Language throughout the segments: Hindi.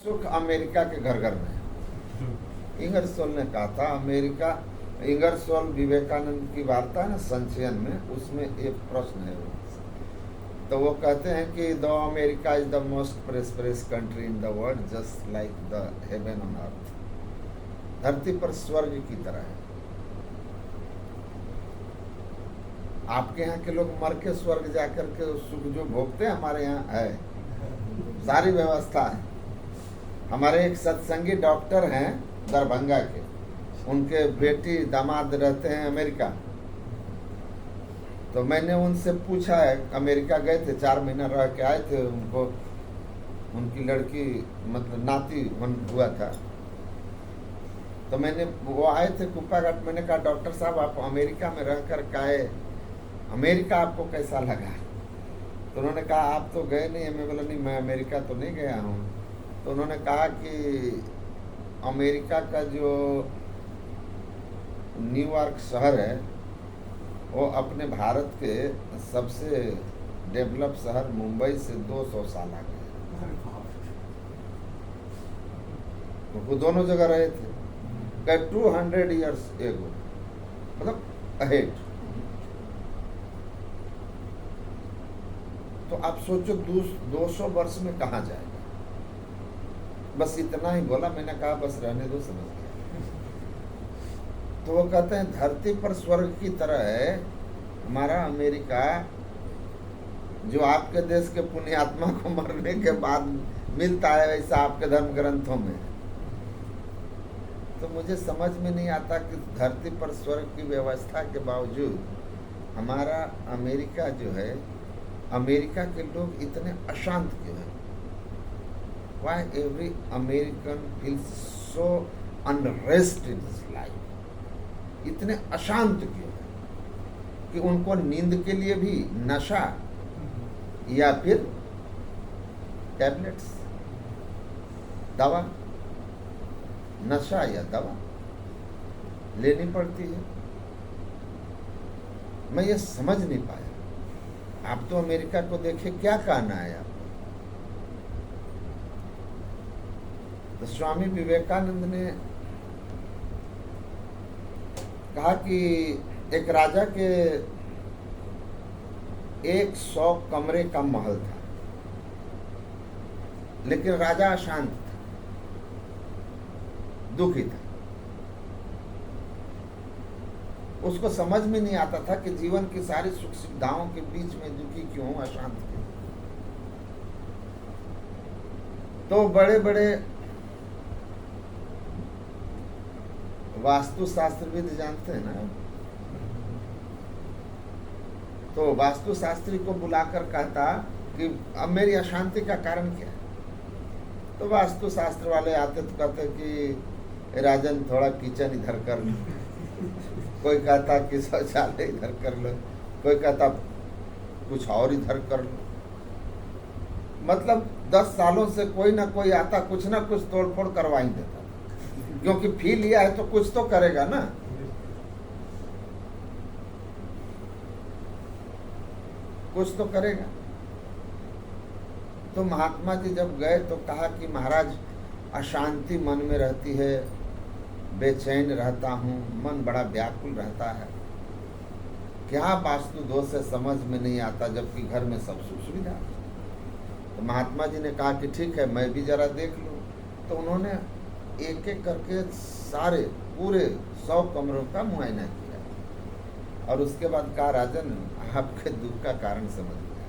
सुख अमेरिका के घर घर में है। इंगरसोल ने कहा था, अमेरिका, इंगरसोल विवेकानंद की वार्ता है ना संचयन में, उसमें एक प्रश्न है वो, तो वो कहते हैं कि the America is the most prosperous country in the world just like the heaven on earth. धरती पर स्वर्ग की तरह है। आपके यहाँ के लोग मर के स्वर्ग जाकर के सुख जो भोगते हैं, हमारे यहाँ है, सारी व्यवस्था है। हमारे एक सत्संगी डॉक्टर हैं दरभंगा के, उनके बेटी दामाद रहते हैं अमेरिका। तो मैंने उनसे पूछा है, अमेरिका गए थे, 4 महीना रह के आए थे, उनको उनकी लड़की मतलब नाती हुआ था। तो मैंने, वो आए थे कुप्पाघाट, मैंने कहा डॉक्टर साहब आप अमेरिका में रह कर काहे, अमेरिका आपको कैसा लगा? तो उन्होंने कहा आप तो गए नहीं। मैं बोला नहीं, मैं अमेरिका तो नहीं गया हूँ। तो उन्होंने कहा कि अमेरिका का जो न्यूयॉर्क शहर है वो अपने भारत के सबसे डेवलप शहर मुंबई से 200 साल आगे है। वो दोनों जगह रहे थे, 200 ईयर्स एगो, मतलब अहेड। तो आप सोचो 200 वर्ष में कहाँ जाएगा। बस इतना ही बोला। मैंने कहा बस रहने दो, समझ गया। तो वो कहते हैं धरती पर स्वर्ग की तरह है हमारा अमेरिका, जो आपके देश के पुण्यात्मा को मरने के बाद मिलता है वैसा आपके धर्म ग्रंथों में। तो मुझे समझ में नहीं आता कि धरती पर स्वर्ग की व्यवस्था के बावजूद हमारा अमेरिका जो है, अमेरिका के लोग इतने अशांत क्यों हैं? Why every American feels so unrest in his life? इतने अशांत क्यों हैं कि उनको नींद के लिए भी नशा या फिर टैबलेट्स, दवा, नशा या दवा लेनी पड़ती है। मैं ये समझ नहीं पाया। आप तो अमेरिका को देखे, क्या कहना है आपको? तो स्वामी विवेकानंद ने कहा कि एक राजा के 100 कमरे का महल था, लेकिन राजा अशांत था, दुखी था। उसको समझ में नहीं आता था कि जीवन की सारी सुख सुविधाओं के बीच में दुखी क्यों, अशांत क्यों। तो बड़े बड़े वास्तुशास्त्रविद जानते हैं ना, तो वास्तुशास्त्री को बुलाकर कहता कि अब मेरी अशांति का कारण क्या है? तो वास्तुशास्त्र वाले आते तो कहते कि राजन थोड़ा किचन इधर कर लो, कोई कहता कि शौचालय इधर कर लो, कोई कहता कुछ और इधर कर लो। मतलब 10 सालों से कोई ना कोई आता, कुछ ना कुछ तोड़फोड़ करवा ही देता, क्योंकि फी लिया है तो कुछ तो करेगा ना। कुछ तो करेगा। तो महात्मा जी जब गए तो कहा कि महाराज अशांति मन में रहती है, बेचैन रहता हूँ, मन बड़ा व्याकुल रहता है, क्या वास्तु दोष से समझ में नहीं आता, जबकि घर में सब सुख सुविधा। तो महात्मा जी ने कहा कि ठीक है, मैं भी जरा देख लूँ। तो उन्होंने एक एक करके सारे पूरे 100 कमरों का मुआयना किया और उसके बाद कहा राजन आपके दुख का कारण समझ गया,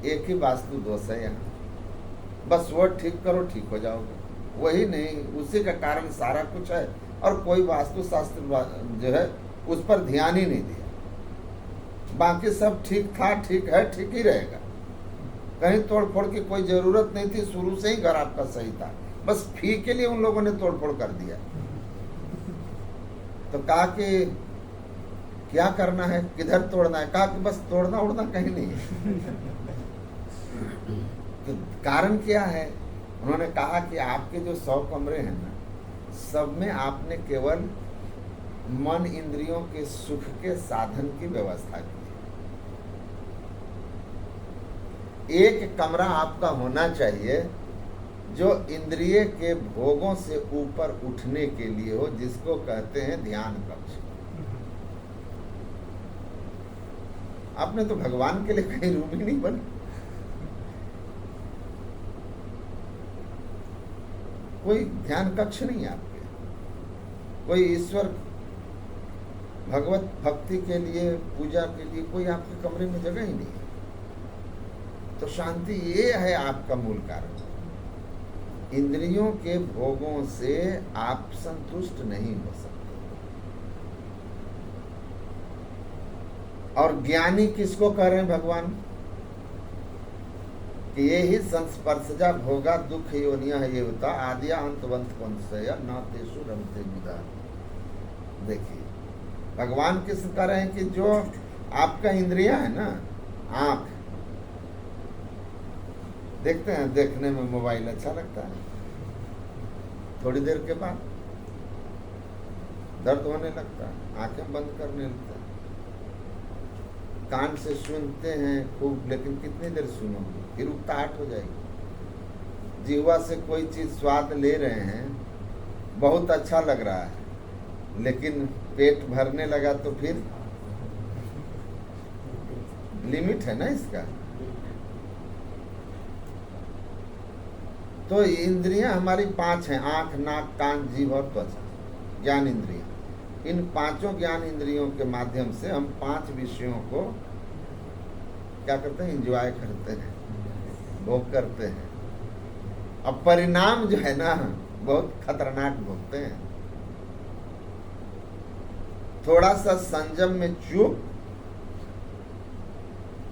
एक ही वास्तु दोष है यहाँ, बस वो ठीक करो, ठीक हो जाओगे। वही नहीं, उसी का कारण सारा कुछ है, और कोई वास्तुशास्त्र जो है उस पर ध्यान ही नहीं दिया। बाकी सब ठीक था, ठीक है, ठीक ही रहेगा। कहीं तोड़फोड़ की कोई जरूरत नहीं थी, शुरू से ही घर आपका सही था, बस फी के लिए उन लोगों ने तोड़फोड़ कर दिया। तो कहा कि क्या करना है, किधर तोड़ना है? कहा कि बस तोड़ना उड़ना कहीं नहीं है। तो कारण क्या है? उन्होंने कहा कि आपके जो 100 कमरे हैं ना, सब में आपने केवल मन इंद्रियों के सुख के साधन की व्यवस्था की। एक कमरा आपका होना चाहिए जो इंद्रिय के भोगों से ऊपर उठने के लिए हो, जिसको कहते हैं ध्यान कक्ष। आपने तो भगवान के लिए कहीं रूम ही नहीं बना। कोई ध्यान कक्ष नहीं है आपके, कोई ईश्वर भगवत भक्ति के लिए, पूजा के लिए कोई आपके कमरे में जगह ही नहीं है। तो शांति ये है आपका मूल कारण। इंद्रियों के भोगों से आप संतुष्ट नहीं हो सकते। और ज्ञानी किसको कह रहे हैं भगवान? कि ये ही संस्पर्शजा भोगा दुख योनिया है, ये होता आद्या अंतवंत पंचया न तेषु रमते विदा। देखिए भगवान किस कह रहे हैं कि जो आपका इंद्रिया है ना, आंख, देखते हैं, देखने में मोबाइल अच्छा लगता है, थोड़ी देर के बाद दर्द होने लगता है, आंखें बंद करने लगता है। कान से सुनते हैं खूब, लेकिन कितनी देर सुनोगे, फिर उकताहट हो जाएगी। जीवा से कोई चीज स्वाद ले रहे हैं, बहुत अच्छा लग रहा है, लेकिन पेट भरने लगा तो फिर लिमिट है ना इसका। तो इंद्रियां हमारी 5 हैं, आंख, नाक, कान, जीभ और त्वचा, ज्ञान इंद्रियां। इन 5 ज्ञान इंद्रियों के माध्यम से हम 5 विषयों को क्या करते हैं? एंजॉय करते हैं, भोग करते हैं। अब परिणाम जो है ना, बहुत खतरनाक भोगते हैं। थोड़ा सा संयम में चूक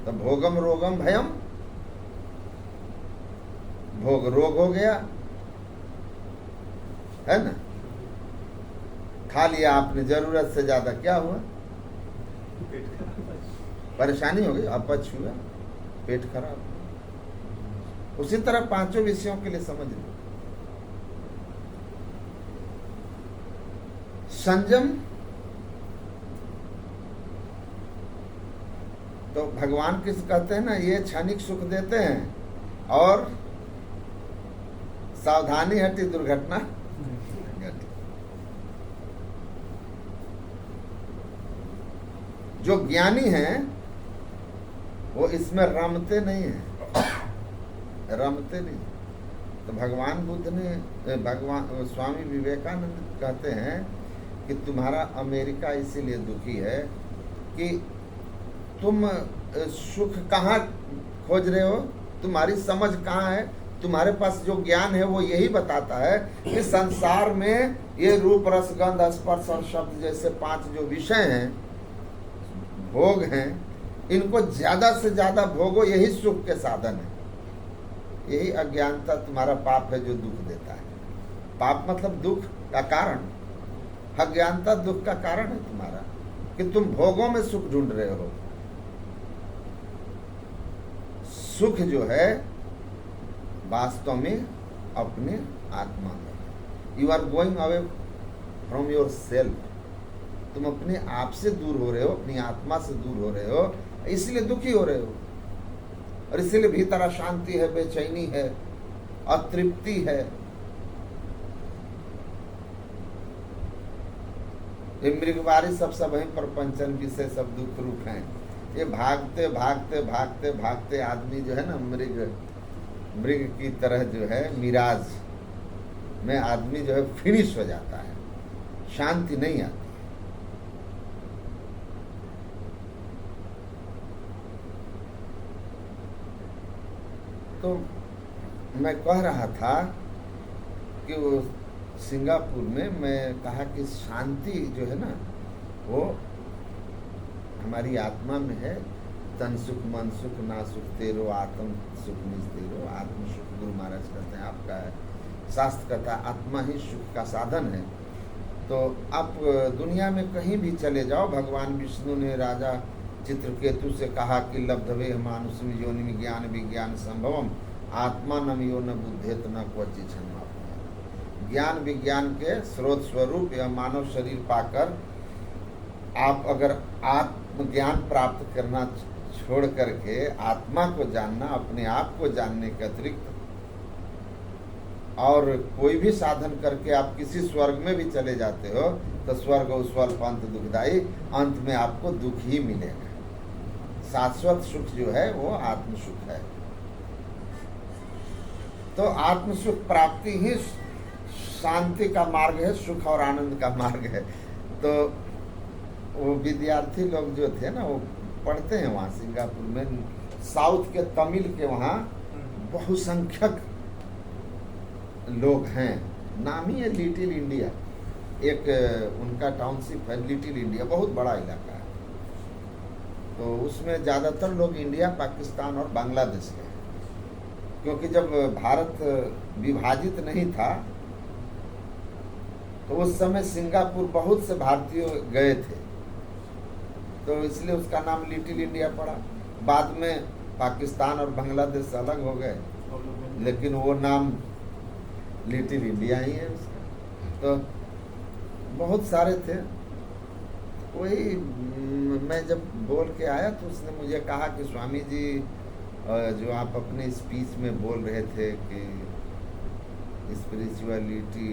तो भोगम रोगम भयम, भोग रोग हो गया है ना। खा लिया आपने जरूरत से ज्यादा, क्या हुआ? परेशानी हो गई, अपच हुआ, पेट खराब। उसी तरह 5 विषयों के लिए समझ लो। संयम तो भगवान किस कहते हैं ना, ये क्षणिक सुख देते हैं, और सावधानी हटी दुर्घटना घटी। जो ज्ञानी हैं वो इसमें रमते नहीं हैं, रमते नहीं। तो भगवान बुद्ध ने, भगवान स्वामी विवेकानंद कहते हैं कि तुम्हारा अमेरिका इसीलिए दुखी है कि तुम सुख कहाँ खोज रहे हो, तुम्हारी समझ कहाँ है। तुम्हारे पास जो ज्ञान है वो यही बताता है कि संसार में ये रूप, रस, गंध, स्पर्श और शब्द जैसे 5 जो विषय हैं, भोग हैं, इनको ज्यादा से ज्यादा भोगो, यही सुख के साधन है। यही अज्ञानता तुम्हारा पाप है जो दुख देता है। पाप मतलब दुख का कारण, अज्ञानता दुख का कारण है तुम्हारा, कि तुम भोगों में सुख ढूंढ रहे हो। सुख जो है वास्तव में अपने आत्मा में। You are going away from yourself. तुम अपने आप से दूर हो रहे हो, अपनी आत्मा से दूर हो रहे हो, इसलिए दुखी हो रहे हो। और इसीलिए भीतर अशांति है, बेचैनी है, अतृप्ति है। ये मृगवारी सब वहीं प्रपंचन विषय सब दुख रूप हैं। ये भागते भागते भागते भागते आदमी जो है ना, मृग की तरह जो है मिराज में आदमी जो है फिनिश हो जाता है, शांति नहीं आती। तो मैं कह रहा था कि वो सिंगापुर में मैं कहा कि शांति जो है ना, वो हमारी आत्मा में है। तन सुख, मन सुख, ना सुख तेरो, आत्म सुख निज तेरो। आत्म सुख गुरु महाराज कहते हैं आपका है। शास्त्र कहता है आत्मा ही सुख का साधन है। तो आप दुनिया में कहीं भी चले जाओ, भगवान विष्णु ने राजा चित्रकेतु से कहा कि लब्धवे मानुषम योनि ज्ञान विज्ञान संभवम आत्मा नम यो न बुद्धेत न क्वचि क्षमा। ज्ञान विज्ञान के स्रोत स्वरूप यह मानव शरीर पाकर आप अगर आत्मज्ञान प्राप्त करना छोड़ करके आत्मा को जानना, अपने आप को जानने के अतिरिक्त और कोई भी साधन करके आप किसी स्वर्ग में भी चले जाते हो तो स्वर्ग स्वल्प अंत दुखदायी, अंत में आपको दुख ही मिलेगा। शाश्वत सुख जो है वो आत्म सुख है। तो आत्म सुख प्राप्ति ही शांति का मार्ग है, सुख और आनंद का मार्ग है। तो वो विद्यार्थी लोग जो थे ना, वो पढ़ते हैं वहाँ सिंगापुर में, साउथ के तमिल के वहाँ बहुसंख्यक लोग हैं। नाम ही है लिटिल इंडिया, एक उनका टाउनशिप है लिटिल इंडिया, बहुत बड़ा इलाका है। तो उसमें ज़्यादातर लोग इंडिया, पाकिस्तान और बांग्लादेश के हैं, क्योंकि जब भारत विभाजित नहीं था तो उस समय सिंगापुर बहुत से भारतीय गए थे, तो इसलिए उसका नाम लिटिल इंडिया पड़ा। बाद में पाकिस्तान और बांग्लादेश अलग हो गए, लेकिन वो नाम लिटिल इंडिया ही है उसका। तो बहुत सारे थे। वही मैं जब बोल के आया तो उसने मुझे कहा कि स्वामी जी, जो आप अपने स्पीच में बोल रहे थे कि स्पिरिचुअलिटी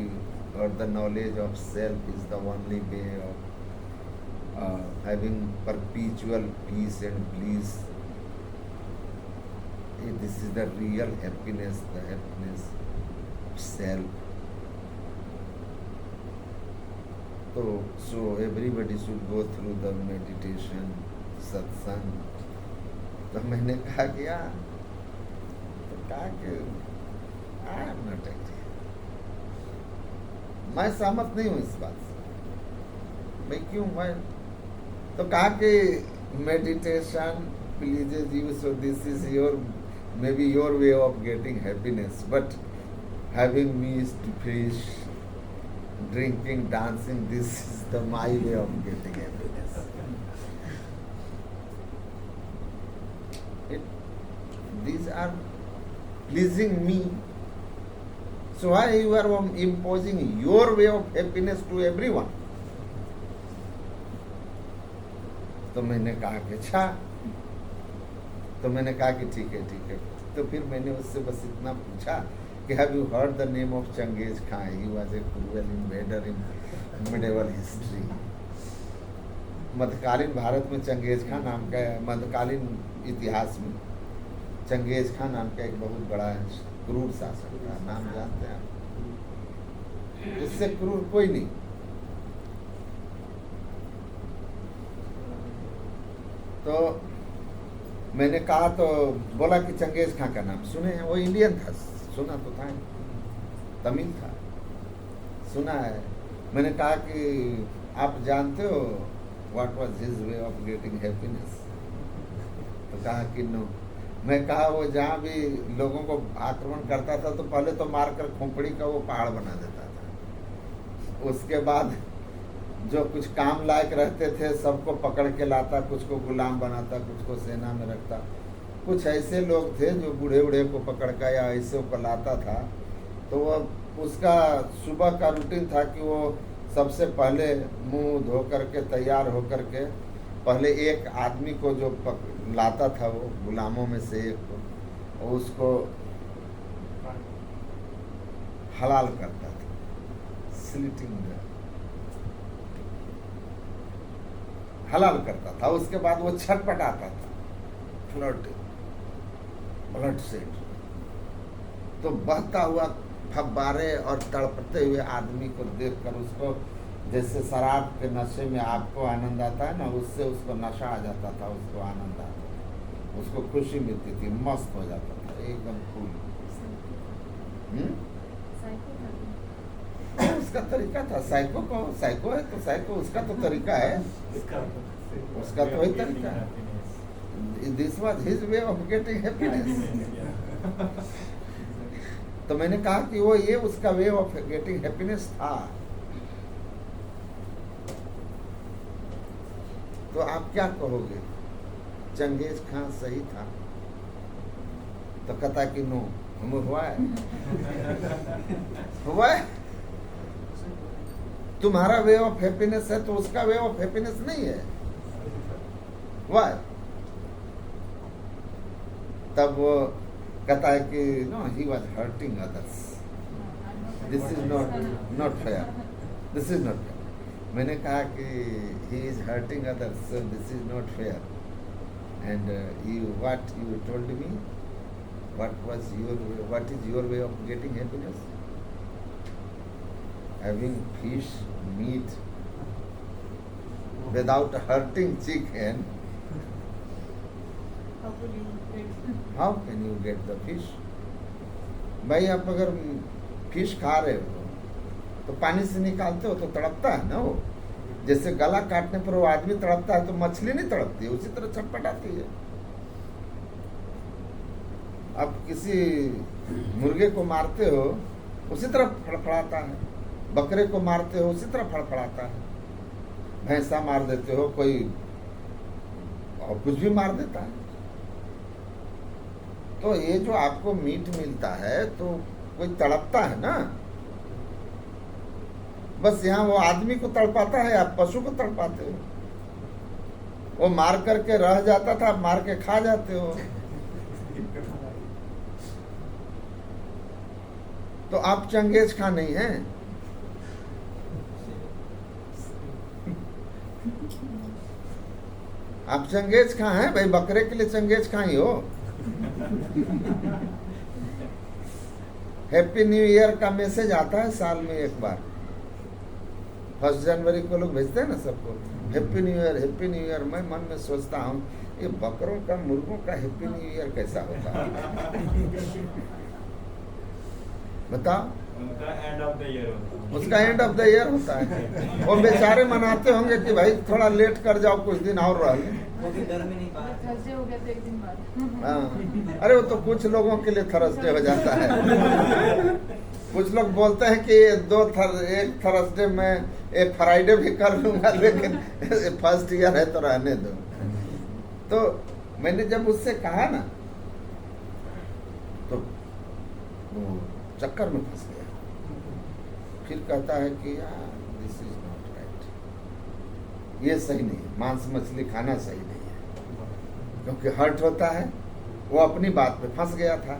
और the knowledge of self is the only way of having perpetual peace and bliss, this is the real happiness, the happiness self. तो so everybody should go through the meditation, satsang. तो मैंने कहा कि तो कहा कि आई एम नॉट एग्री, मैं सहमत नहीं हूँ इस बात से। मैं क्यों? मैं तो कहा कि meditation pleases you, so this is your, may be your way of getting happiness, but having meat, fish, drinking, dancing, this is the my way of getting happiness. These are pleasing me. So why you are imposing your way of happiness to everyone? तो मैंने कहा कि अच्छा, तो मैंने कहा कि ठीक है ठीक है। तो फिर मैंने उससे बस इतना पूछा कि have you heard the name of Changiz Khan? He was a cruel invader in medieval history. मध्यकालीन भारत में चंगेज खान नाम का, मध्यकालीन इतिहास में चंगेज खान नाम का एक बहुत बड़ा क्रूर शासक का नाम जानते हैं आप? इससे क्रूर कोई नहीं। तो मैंने कहा, तो बोला कि चंगेज खान का नाम सुने हैं? वो इंडियन था, सुना तो था, तमिल था, सुना है। मैंने कहा कि आप जानते हो what was his way of getting happiness? तो कहा कि नो। मैं कहा वो जहाँ भी लोगों को आक्रमण करता था तो पहले तो मारकर खोपड़ी का वो पहाड़ बना देता था, उसके बाद जो कुछ काम लायक रहते थे सबको पकड़ के लाता, कुछ को गुलाम बनाता, कुछ को सेना में रखता। कुछ ऐसे लोग थे जो बूढ़े बूढ़े को पकड़ कर या ऐसे को लाता था, तो वो उसका सुबह का रूटीन था कि वो सबसे पहले मुंह धो करके तैयार हो करके पहले एक आदमी को जो लाता था, वो गुलामों में से एक को, उसको हलाल करता था, स्लिटिंग हलाल करता था। उसके बाद वो छटपटाता था, ब्लड सेट, तो बहता हुआ फब्बारे और तड़पते हुए आदमी को देखकर उसको जैसे शराब के नशे में आपको आनंद आता है ना, उससे उसको नशा आ जाता था, उसको आनंद आता था, उसको खुशी मिलती थी, मस्त हो जाता था, एकदम कूल। उसका तरीका था। साइको को साइको है तो साइको उसका तो तरीका है, उसका तो वही तरीका है। This was his way of getting happiness. तो मैंने कहा कि वो ये उसका वे ऑफ गेटिंग हैप्पीनेस था। तो आप क्या कहोगे? चंगेज खान सही था? तो कहता कि नो, हम हुआ है हुआ है। तुम्हारा वे ऑफ हैप्पीनेस है तो उसका वे ऑफ हैप्पीनेस नहीं है। वाई? तब वो कहता है कि no he was hurting others, this is not fair, this is not fair. मैंने कहा कि he is hurting others, so this is not fair. And you what you told me, what is your way of getting happiness? Having fish, meat, without hurting chicken. How can you get the fish? भाई आप अगर फिश खा रहे हो तो पानी से निकालते हो तो तड़पता है ना वो, जैसे गला काटने पर वो आदमी तड़पता है तो मछली नहीं तड़पती है, उसी तरह छटपटाती है। आप किसी मुर्गे को मारते हो उसी तरह फड़फड़ाता है, बकरे को मारते हो उसी तरह फड़फड़ाता है, भैंसा मार देते हो, कोई और कुछ भी मार देता है। तो ये जो आपको मीट मिलता है तो कोई तड़पता है ना, बस यहाँ वो आदमी को तड़पाता है, आप पशु को तड़पाते हो। वो मार करके रह जाता था, आप मार के खा जाते हो। तो आप चंगेज खां नहीं हैं। आप चंगेज खां हैं भाई, बकरे के लिए चंगेज खां ही हो। हैप्पी न्यू ईयर का मैसेज आता है साल में एक बार, 1 जनवरी को लोग भेजते हैं ना सबको, happy new year, happy new year. मैं मन में सोचता हूँ ये बकरों का, मुर्गों का हैप्पी न्यू ईयर कैसा होता है? बताओ। उनका एंड ऑफ द ईयर होता है, उसका एंड ऑफ द ईयर होता है। वो बेचारे मनाते होंगे कि भाई थोड़ा लेट कर जाओ, कुछ दिन और रह लें। थर्सडे हो गया तो एक दिन बाद। हाँ, अरे वो तो कुछ लोगों के लिए थर्सडे हो जाता है। कुछ लोग बोलते हैं कि एक थर्सडे में एक फ्राइडे भी कर लूंगा, लेकिन फर्स्ट ईयर है तो रहने दो। तो मैंने जब उससे कहा ना तो वो चक्कर में फंस गया। फिर कहता है कि यार दिस इज नॉट राइट, ये सही नहीं है, मांस मछली खाना सही नहीं है, क्योंकि हर्ट होता है। वो अपनी बात पे फंस गया था।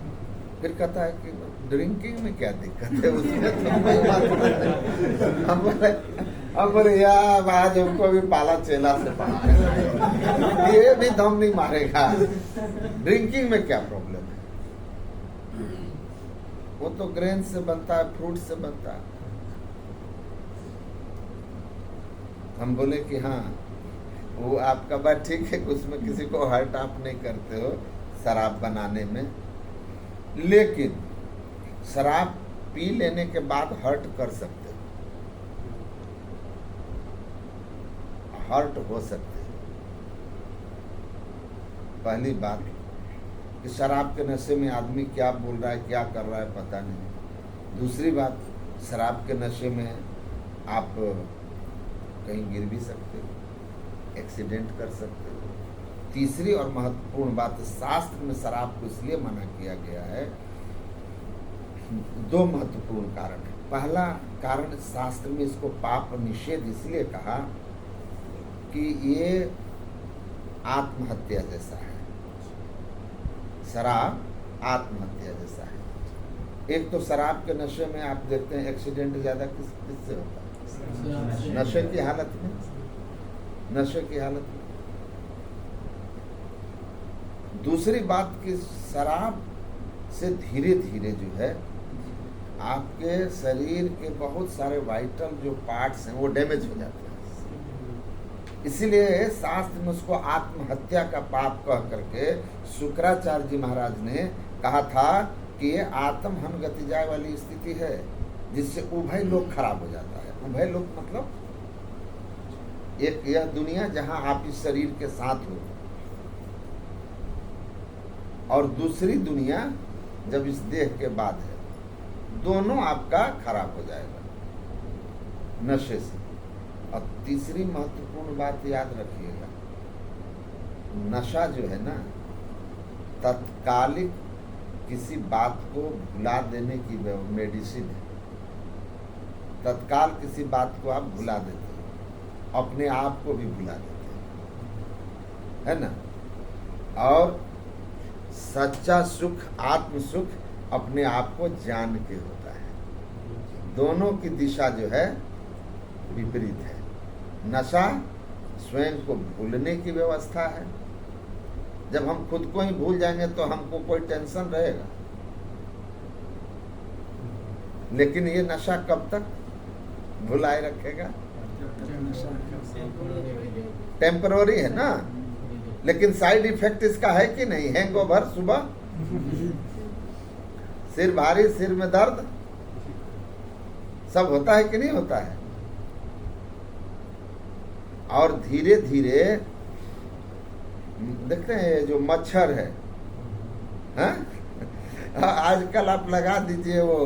फिर कहता है कि ड्रिंकिंग में क्या दिक्कत है, उसमें तो कोई बात नहीं। हम बोले यार आज हमको भी पाला चेला से पाला, ये भी दम नहीं मारेगा। ड्रिंकिंग में क्या प्रॉब्लम है? वो तो ग्रेन से बनता है, फ्रूट से बनता है। हम बोले कि हाँ वो आपका बात ठीक है, उसमें किसी को हर्ट आप नहीं करते हो शराब बनाने में, लेकिन शराब पी लेने के बाद हर्ट कर सकते हो, हर्ट हो सकते हो। पहली बात कि शराब के नशे में आदमी क्या बोल रहा है, क्या कर रहा है पता नहीं। दूसरी बात, शराब के नशे में आप कहीं गिर भी सकते हो, एक्सीडेंट कर सकते हो। तीसरी और महत्वपूर्ण बात, शास्त्र में शराब को इसलिए मना किया गया है, 2 महत्वपूर्ण कारण है। पहला कारण, शास्त्र में इसको पाप निषेध इसलिए कहा कि ये आत्महत्या जैसा है। शराब आत्महत्या जैसा है। एक तो शराब के नशे में आप देखते हैं एक्सीडेंट ज्यादा किससे होता है? नशे की हालत में, नशे की हालत में। दूसरी बात कि शराब से धीरे धीरे जो है आपके शरीर के बहुत सारे वाइटल जो पार्ट्स हैं वो डैमेज हो जाते हैं। इसीलिए शास्त्र में उसको आत्महत्या का पाप कह करके शुक्राचार्य जी महाराज ने कहा था कि ये आत्महन गतिजाय वाली स्थिति है, जिससे उभय लोक खराब हो जाता है। उभय लोक मतलब एक यह दुनिया जहां आप इस शरीर के साथ हो, और दूसरी दुनिया जब इस देह के बाद है, दोनों आपका खराब हो जाएगा नशे से। और तीसरी महत्वपूर्ण बात याद रखिएगा, नशा जो है ना तत्कालिक किसी बात को भुला देने की मेडिसिन है। तत्काल किसी बात को आप भुला देते हो, अपने आप को भी भुला देते हो, है ना। और सच्चा सुख, आत्म सुख अपने आप को जान के होता है। दोनों की दिशा जो है विपरीत है। नशा स्वयं को भूलने की व्यवस्था है। जब हम खुद को ही भूल जाएंगे तो हमको कोई टेंशन रहेगा। लेकिन ये नशा कब तक भुलाए रखेगा? टेम्पररी है ना। लेकिन साइड इफेक्ट इसका है कि नहीं? हैंगओवर, सुबह सिर भारी, सिर में दर्द, सब होता है कि नहीं होता है? और धीरे धीरे देखते हैं जो मच्छर है, आजकल आप लगा दीजिए वो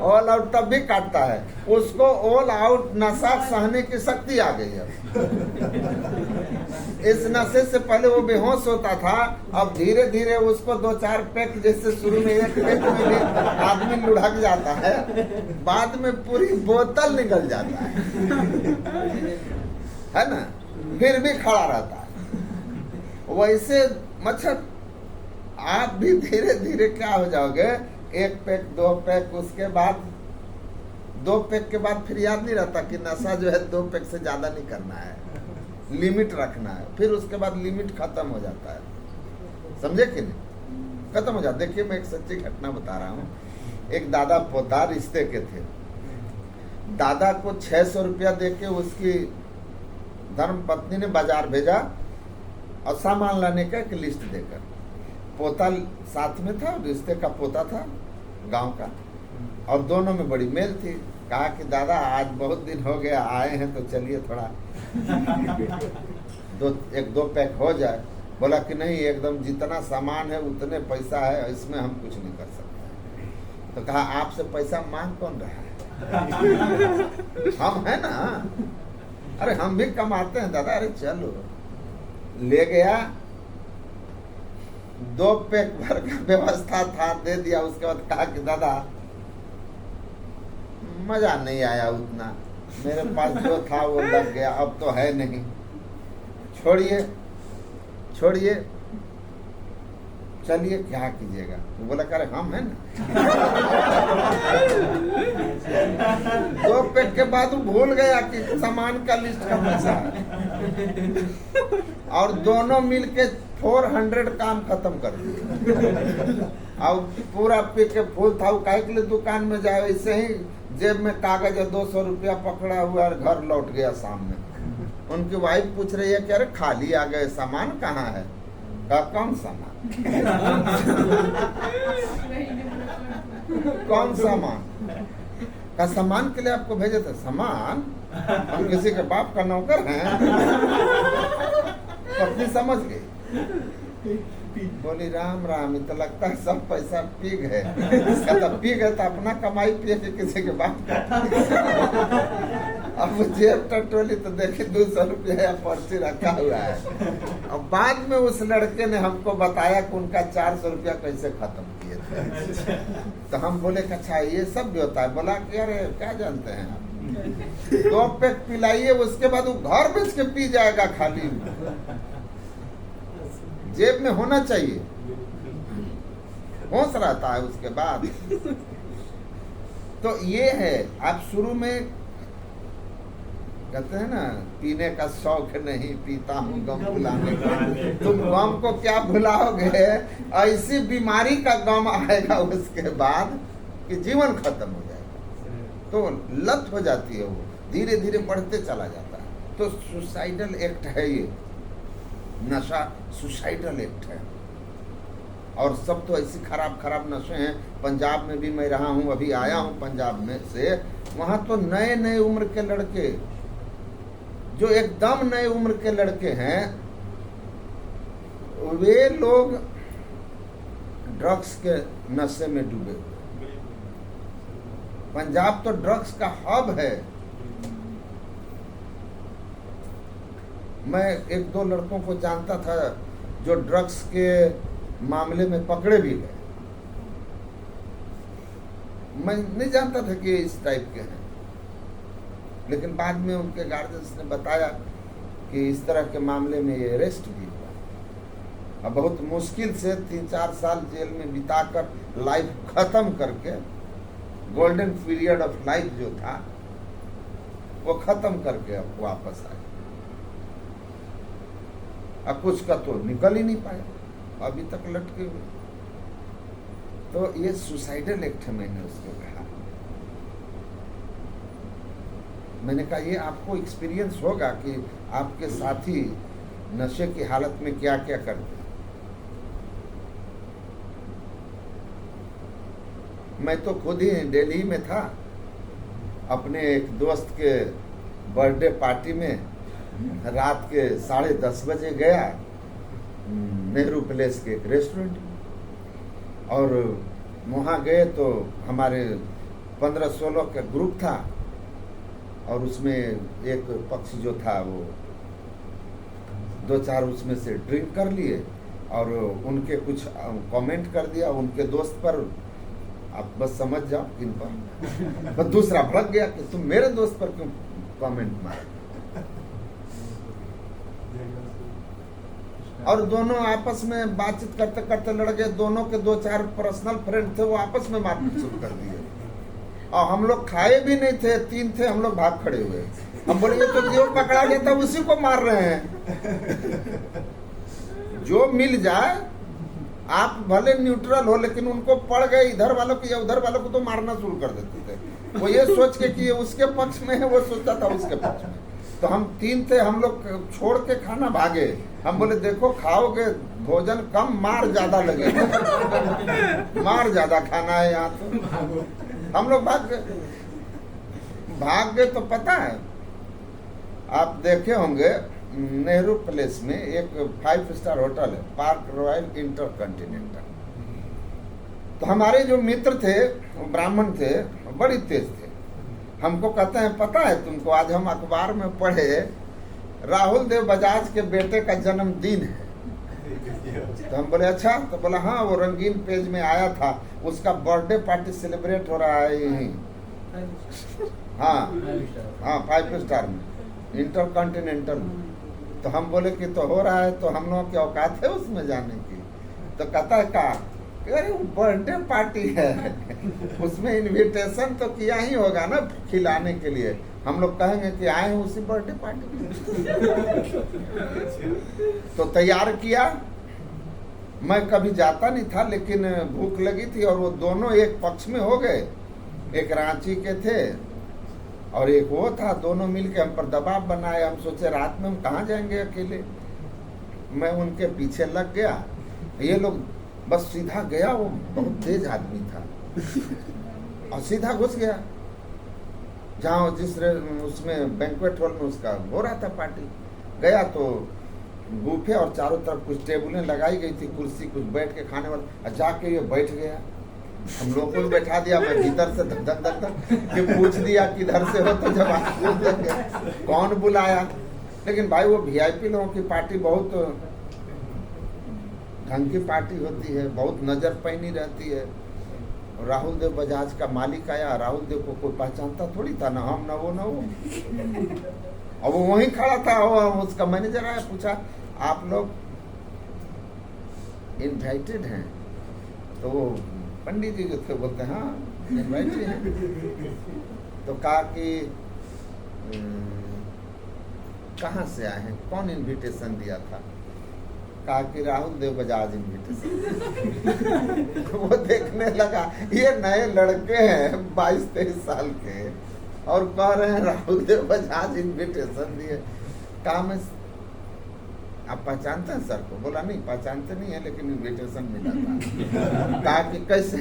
ऑल आउट, तब भी काटता है। उसको ऑल आउट नशा सहने की शक्ति आ गई है। इस नशे से पहले वो बेहोश होता था, अब धीरे धीरे उसको 2-4 पैक, जैसे शुरू में एक पैक में भी आदमी लुढ़क जाता है, बाद में पूरी बोतल निकल जाता है ना, फिर भी खड़ा रहता है। वैसे मच्छर आप भी धीरे धीरे क्या हो जाओगे, 1 पैक 2 पैक, उसके बाद 2 पैक के बाद फिर याद नहीं रहता कि नशा जो है 2 पैक से ज्यादा नहीं करना है, लिमिट रखना है। फिर उसके बाद लिमिट खत्म हो जाता है, समझे कि नहीं? खत्म हो जाता। देखिए मैं एक सच्ची घटना बता रहा हूँ। एक दादा पोता रिश्ते के थे। दादा को 600 रुपया देके उसकी धर्म पत्नी ने बाजार भेजा और सामान लाने का एक लिस्ट देकर। पोता साथ में था, रिश्ते का पोता था गांव का, और दोनों में बड़ी मेल थी। कहा कि दादा आज बहुत दिन हो गया, आए हैं तो चलिए थोड़ा 1-2 पैक हो जाए। बोला कि नहीं, एकदम जितना सामान है उतने पैसा है, इसमें हम कुछ नहीं कर सकते। तो कहा आपसे पैसा मांग कौन रहा है? हम है ना, अरे हम भी कमाते हैं दादा, अरे चलो। ले गया, 2 पैक भर का व्यवस्था था, दे दिया। उसके बाद कहा कि दादा मजा नहीं आया उतना, मेरे पास जो था वो लग गया, अब तो है नहीं, छोड़िए छोड़िए, चलिए क्या कीजिएगा। तो बोला करे हम है ना। 2 पैक के बाद वो भूल गया कि सामान का लिस्ट का पैसा है, और दोनों मिलके 400 काम खत्म कर दिया। और पूरा पी के फूल था, वो काहे के लिए दुकान में जाए, ऐसे ही जेब में कागज और 200 रुपया पकड़ा हुआ और घर लौट गया शाम में। उनकी वाइफ पूछ रही है कि अरे खाली आ गए, सामान कहाँ है? का कौन सामान? कौन सामान? का सामान के लिए आपको भेजे थे। सामान? हम किसी के बाप का नौकर हैं? पत्नी समझ गई, बोली राम राम, तो लगता है सब पैसा पी गए। तो पी गए तो अपना कमाई पिए कि किसी के बाप का। अब जेब टटोली तो देखी 200 रुपया पर्ची रखा हुआ है। और बाद में उस लड़के ने हमको बताया कि उनका 400 रुपया कैसे खत्म किए थे। तो हम बोले कि अच्छा ये सब भी होता है। बोला कि अरे क्या जानते हैं आप, 2 पैक पिलाइए, उसके बाद वो घर बेच के पी जाएगा खाली। जेब में होना चाहिए, होश रहता है उसके बाद। तो ये है, आप शुरू में कहते हैं ना, पीने का शौक नहीं, पीता हूँ गम भुलाने का। तुम गम को क्या भुलाओगे? ऐसी बीमारी का गम आएगा उसके बाद कि जीवन खत्म हो जाएगा। तो लत हो जाती है, वो धीरे धीरे बढ़ते चला जाता है। तो सुसाइडल एक्ट है ये, नशा सुसाइडल एक्ट है। और सब तो ऐसी खराब खराब नशे हैं। पंजाब में भी मैं रहा हूँ, अभी आया हूँ पंजाब में से, वहाँ तो नए नए उम्र के लड़के, जो एकदम नए उम्र के लड़के हैं, वे लोग ड्रग्स के नशे में डूबे। पंजाब तो ड्रग्स का हब है। मैं 1-2 लड़कों को जानता था जो ड्रग्स के मामले में पकड़े भी गए। मैं नहीं जानता था कि इस टाइप के हैं, लेकिन बाद में उनके गार्जियंस ने बताया कि इस तरह के मामले में ये अरेस्ट भी हुआ। और बहुत मुश्किल से 3-4 साल जेल में बिताकर लाइफ खत्म करके, गोल्डन पीरियड ऑफ लाइफ जो था वो खत्म करके अब वापस आए। अब कुछ का तो निकल ही नहीं पाया, अभी तक लटके हुए। तो ये सुसाइडल एक्ट है, मैंने उसको कहा। मैंने कहा ये आपको एक्सपीरियंस होगा कि आपके साथी नशे की हालत में क्या क्या करते हैं। मैं तो खुद ही दिल्ली में था, अपने एक दोस्त के बर्थडे पार्टी में रात के 10:30 बजे गया, नेहरू प्लेस के एक रेस्टोरेंट में। और वहाँ गए तो हमारे 15-16 का ग्रुप था, और उसमें एक पक्ष जो था वो 2-4 उसमें से ड्रिंक कर लिए और उनके कुछ कमेंट कर दिया उनके दोस्त पर। आप बस समझ जाओ किन पर। पर दूसरा भड़क गया कि तुम मेरे दोस्त पर क्यों कमेंट मारे। और दोनों आपस में बातचीत करते करते लड़ गए। दोनों के 2-4 पर्सनल फ्रेंड थे, वो आपस में मारपीट शुरू कर दिए। और हम लोग खाए भी नहीं थे, 3 थे, हम लोग भाग खड़े हुए। हम बोले तो जो पकड़ा गया था उसी को मार रहे हैं। जो मिल जाए, आप भले न्यूट्रल हो, लेकिन उनको पड़ गए इधर वालों को या उधर वालों को तो मारना शुरू कर देते थे। वो ये सोच के कि ये उसके पक्ष में है, वो सोचता था उसके पक्ष में। तो हम 3 थे, हम लोग छोड़ के खाना भागे। हम बोले देखो खाओगे भोजन कम, मार ज्यादा लगेगा। मार ज्यादा खाना है यहाँ तो। हम लोग भाग गए। तो पता है, आप देखे होंगे नेहरू प्लेस में एक 5 स्टार होटल है, पार्क रॉयल इंटरकॉन्टिनेंटल। तो हमारे जो मित्र थे वो ब्राह्मण थे, बड़ी तेज थे। हमको कहते हैं पता है तुमको, आज हम अखबार में पढ़े राहुल देव बजाज के बेटे का जन्मदिन है। तो हम बोले अच्छा। तो बोला हाँ, वो रंगीन पेज में आया था, उसका बर्थडे पार्टी सेलिब्रेट हो रहा है यहीं। हाँ हाँ, 5 स्टार में, इंटरकॉन्टिनेंटल में। तो हम बोले कि तो हो रहा है, तो हम लोग की औकात है उसमें जाने की। तो कहता है का अरे बर्थडे पार्टी है, उसमें इनविटेशन तो किया ही होगा ना खिलाने के लिए। हम लोग कहेंगे कि आए हैं उसी बर्थडे पार्टी में। तो तैयार किया। मैं कभी जाता नहीं था, लेकिन भूख लगी थी और वो दोनों एक पक्ष में हो गए। एक रांची के थे और एक वो था, दोनों मिलके हम पर दबाव बनाए। हम सोचे रात में हम कहाँ जाएंगे अकेले। मैं उनके पीछे लग गया। ये लोग बस सीधा गया, वो बहुत तेज आदमी था, और सीधा घुस गया जहाँ जिस उसमें बैंक्वेट हॉल में उसका हो रहा था पार्टी। गया तो बूफे और चारों तरफ कुछ टेबलें लगाई गई थी, कुर्सी, कुछ बैठ के खाने वाला। जाके ये बैठ गया, हम लोग को भी बैठा दिया। मैं भीतर से धक धक धक धक कि पूछ दिया किधर से हो, तो जब आप कौन बुलाया। लेकिन भाई वो वीआईपी लोगों की पार्टी बहुत ढंग की पार्टी होती है, बहुत नजर पैनी रहती है। राहुल देव बजाज का मालिक आया। राहुल देव को कोई पहचानता थोड़ी था, ना हम ना वो ना वो। और वो वहीं खड़ा था। उसका मैनेजर आया, पूछा आप लोग इनवाइटेड हैं? तो वो पंडित जी जो थे बोलते हैं हाँ इनवाइटेड हैं। तो कहा कि कहाँ से आए हैं, कौन इनविटेशन दिया था? कहा कि राहुल देव बजाज इनविटेशन। वो देखने लगा ये नए लड़के हैं 22-23 साल के, और कह रहे हैं राहुल देव बजाज इनविटेशन दिए। कहा मैं आप पहचानते हैं सर को? बोला नहीं पहचानते नहीं है, लेकिन इनविटेशन मिला था। कहा कि कैसे?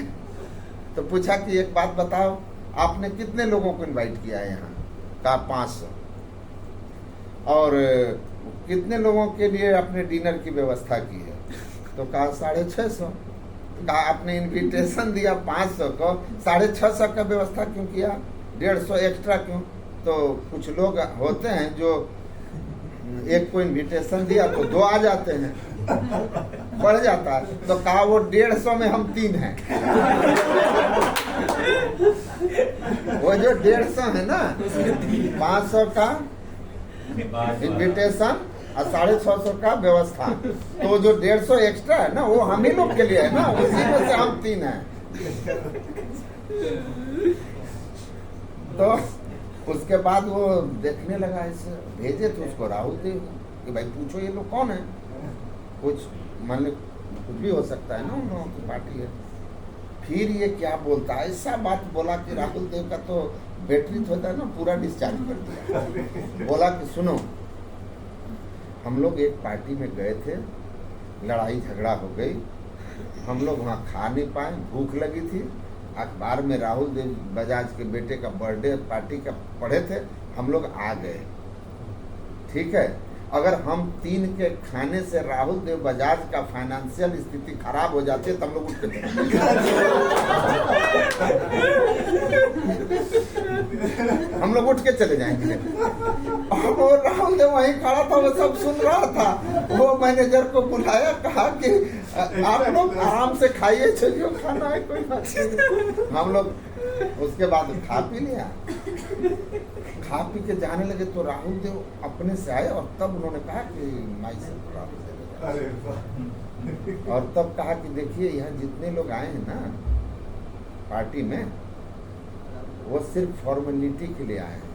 तो पूछा कि एक बात बताओ, आपने कितने लोगों को इनवाइट किया है यहाँ? कहा 500। और कितने लोगों के लिए आपने डिनर की व्यवस्था की है? तो कहा 650। कहा आपने इनविटेशन दिया 500 को, 650 का व्यवस्था क्यों किया? 150 एक्स्ट्रा क्यों? तो कुछ लोग होते हैं जो एक को इनविटेशन दिया तो 2 आ जाते हैं, बढ़ जाता है। तो कहा वो 150 में हम 3 हैं। वो जो 150 है ना, 500 का इनविटेशन और 650 का व्यवस्था, तो जो 150 एक्स्ट्रा है ना वो हम ही लोग के लिए है ना, उसी में से हम 3 हैं। तो उसके बाद वो देखने लगा, इसे भेजे थे उसको राहुल देव कि भाई पूछो ये लोग कौन है, कुछ मान लो कुछ भी हो सकता है ना, उन लोगों की पार्टी है। फिर ये क्या बोलता है, ऐसा बात बोला कि राहुल देव का तो बैटरी होता है ना पूरा डिस्चार्ज कर दिया। बोला कि सुनो, हम लोग एक पार्टी में गए थे, लड़ाई झगड़ा हो गई, हम लोग वहाँ खा नहीं पाए, भूख लगी थी, अखबार में राहुल देव बजाज के बेटे का बर्थडे पार्टी का पढ़े थे, हम लोग आ गए, ठीक है। अगर हम 3 के खाने से राहुल देव बजाज का फाइनेंशियल स्थिति खराब हो जाती है तो हम लोग उठ के हम लोग उठ के चले जाएंगे। और वो राहुल देव वहीं खड़ा था, वो सब सुन रहा था। वो मैनेजर को बुलाया, कहा कि आप लोग आराम से खाइए, चलिए खाना है, कोई बात नहीं। हम लोग उसके बाद खा पी लिया, खा पी के जाने लगे तो राहुल देव अपने से आए और तब उन्होंने कहा कि माई से और तब कहा कि देखिए यहाँ जितने लोग आए हैं ना पार्टी में, वो सिर्फ फॉर्मेलिटी के लिए आए हैं,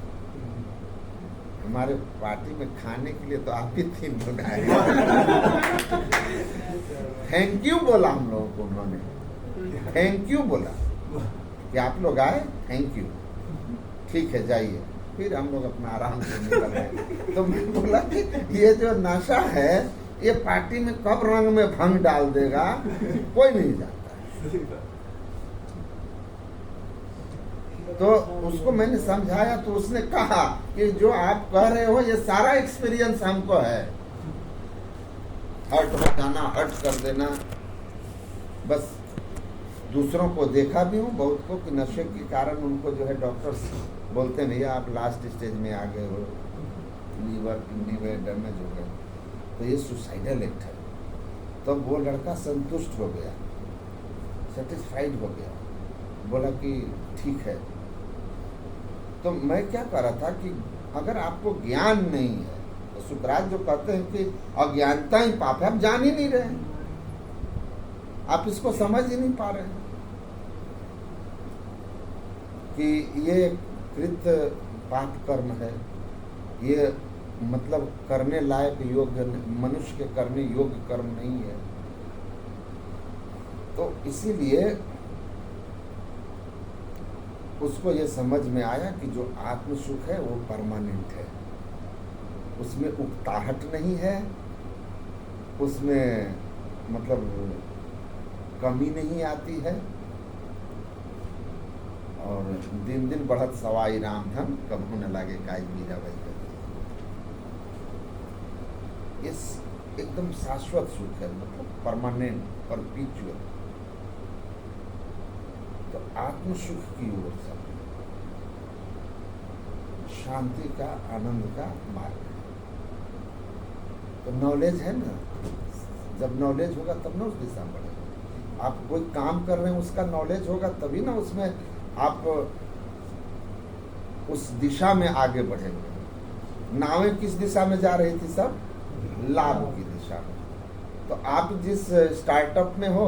हमारे पार्टी में खाने के लिए तो आप ही 3 लोग आए। थैंक यू बोला हम लोगों को उन्होंने, थैंक यू बोला कि आप लोग आए, थैंक यू, ठीक है जाइए। फिर हम लोग अपना आराम से निकल गए। तो मैं बोला कि ये जो नशा है ये पार्टी में कब रंग में भंग डाल देगा कोई नहीं जानता। तो उसको मैंने समझाया तो उसने कहा कि जो आप कह रहे हो ये सारा एक्सपीरियंस हमको है, हर्ट हो जाना, हर्ट कर देना, बस दूसरों को देखा भी हूँ बहुत को कि नशे के कारण उनको जो है डॉक्टर्स बोलते हैं भैया आप लास्ट स्टेज में आ गए हो, लीवर किडनी में डैमेज हो गए, तो ये सुसाइडल एक्ट है। तब वो लड़का संतुष्ट हो गया, सेटिस्फाइड हो गया, बोला कि ठीक है। तो मैं क्या कर रहा था कि अगर आपको ज्ञान नहीं है तो सुकरात जो कहते हैं कि अज्ञानता ही पाप है, आप जान ही नहीं रहे, आप इसको समझ ही नहीं पा रहे हैं कि ये कृत पाप कर्म है, ये मतलब करने लायक योग्य, मनुष्य के करने योग्य कर्म नहीं है। तो इसीलिए उसको ये समझ में आया कि जो आत्म सुख है वो परमानेंट है, उसमें उकताहट नहीं है, उसमें मतलब कमी नहीं आती है, और दिन दिन बढ़त सवाई राम धन कब होने लगे काई मीरा भाई कर, इस एकदम शाश्वत सुख है, मतलब परमानेंट, परपीचुअल। तो आत्म सुख की ओर सब शांति का, आनंद का मार्ग है। तो नॉलेज है ना, जब नॉलेज होगा तब ना उस दिशा में बढ़ेगा। आप कोई काम कर रहे हैं उसका नॉलेज होगा तभी ना उसमें आप उस दिशा में आगे बढ़ेंगे। नावें किस दिशा में जा रही थी सब? लाभ की दिशा में। तो आप जिस स्टार्टअप में हो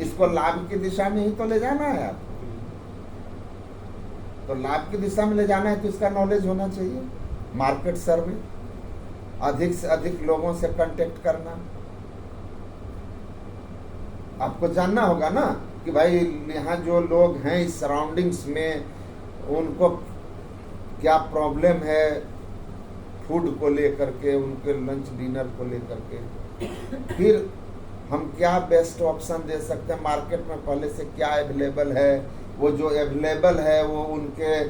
इसको लाभ की दिशा में ही तो ले जाना है आपको। तो लाभ की दिशा में ले जाना है तो इसका नॉलेज होना चाहिए। मार्केट सर्वे, अधिक से अधिक लोगों से कांटेक्ट करना, आपको जानना होगा ना कि भाई यहाँ जो लोग हैं इस सराउंडिंग्स में उनको क्या प्रॉब्लम है, फूड को लेकर के, उनके लंच डिनर को लेकर के, फिर हम क्या बेस्ट ऑप्शन दे सकते हैं। मार्केट में पहले से क्या अवेलेबल है, वो जो अवेलेबल है वो उनके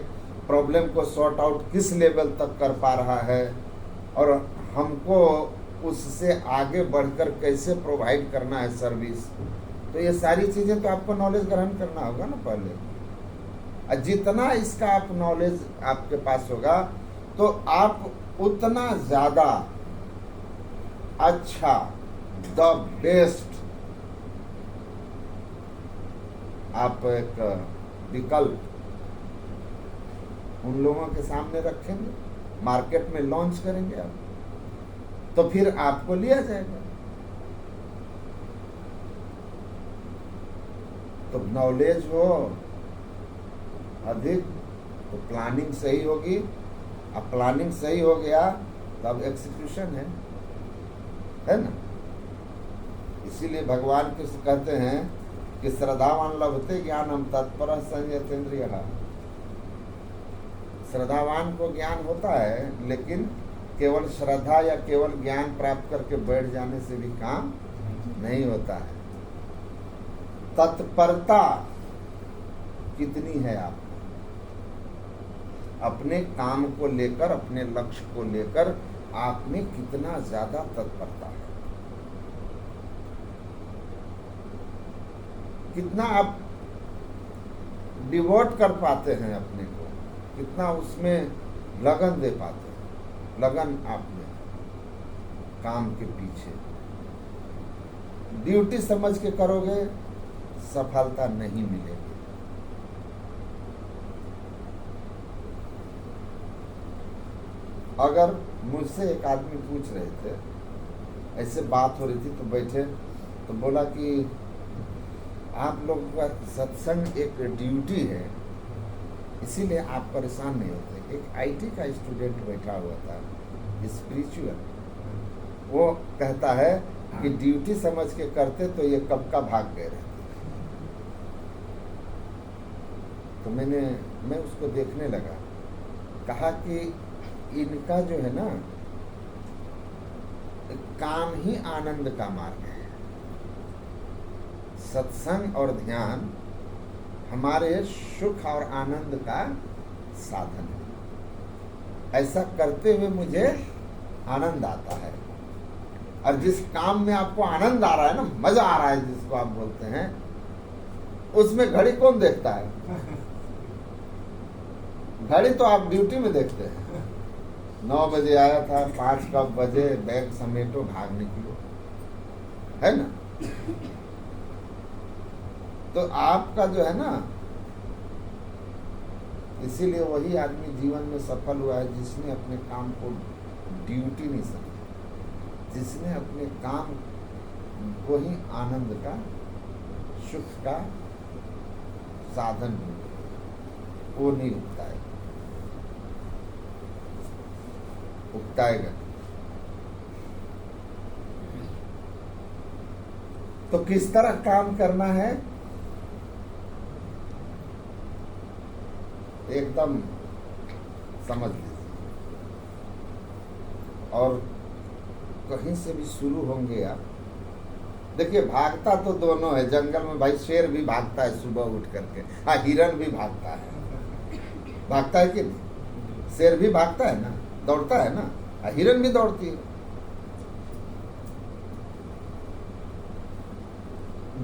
प्रॉब्लम को सॉर्ट आउट किस लेवल तक कर पा रहा है, और हमको उससे आगे बढ़कर कैसे प्रोवाइड करना है सर्विस। तो ये सारी चीज़ें तो आपको नॉलेज ग्रहण करना होगा ना पहले। और जितना इसका आप नॉलेज आपके पास होगा तो आप उतना ज़्यादा अच्छा, द बेस्ट आप एक विकल्प उन लोगों के सामने रखेंगे, मार्केट में लॉन्च करेंगे आप। तो फिर आपको लिया जाएगा। तो नॉलेज हो अधिक तो प्लानिंग सही होगी। अब प्लानिंग सही हो गया तब एग्जीक्यूशन है ना। इसीलिए भगवान कृष्ण कहते हैं कि श्रद्धावान लभते ज्ञानम तत्पर संयतेन्द्रिय। श्रद्धावान को ज्ञान होता है, लेकिन केवल श्रद्धा या केवल ज्ञान प्राप्त करके बैठ जाने से भी काम नहीं होता है। तत्परता कितनी है आप अपने काम को लेकर, अपने लक्ष्य को लेकर आप में कितना ज्यादा तत्परता है, कितना आप डिवोट कर पाते हैं अपने को, कितना उसमें लगन दे पाते हैं। लगन आप में काम के पीछे ड्यूटी समझ के करोगे सफलता नहीं मिलेगी। अगर मुझसे एक आदमी पूछ रहे थे, ऐसे बात हो रही थी तो बैठे तो बोला कि आप लोगों का सत्संग एक ड्यूटी है, इसीलिए आप परेशान नहीं होते। एक आईटी का स्टूडेंट बैठा हुआ था, स्पिरिचुअल, वो कहता है कि ड्यूटी समझ के करते तो ये कब का भाग गए रहते। तो मैं उसको देखने लगा, कहा कि इनका जो है ना काम ही आनंद का मार्ग है। सत्संग और ध्यान हमारे सुख और आनंद का साधन है। ऐसा करते हुए मुझे आनंद आता है। और जिस काम में आपको आनंद आ रहा है ना, मजा आ रहा है जिसको आप बोलते हैं, उसमें घड़ी कौन देखता है? घड़ी तो आप ड्यूटी में देखते हैं। 9 बजे आया था, 5 कब बजे, बैग समेटो, भाग निकलो, है ना। तो आपका जो है ना, इसीलिए वही आदमी जीवन में सफल हुआ है जिसने अपने काम को ड्यूटी नहीं समझा, जिसने अपने काम को ही आनंद का, सुख का साधन ढूंढा। वो नहीं उगताएगा। तो किस तरह काम करना है एकदम समझ लीजिए। और कहीं से भी शुरू होंगे आप, देखिए भागता तो दोनों है जंगल में भाई। शेर भी भागता है सुबह उठ करके, हाँ हिरन भी भागता है कि नहीं? शेर भी भागता है ना, दौड़ता है ना, हिरन भी दौड़ती है।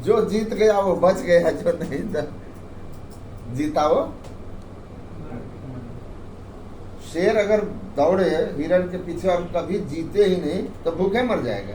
जो जीत गया वो बच गया, जो नहीं जीता वो। शेर अगर दौड़े हिरन के पीछे और कभी जीते ही नहीं तो भूखे मर जाएगा।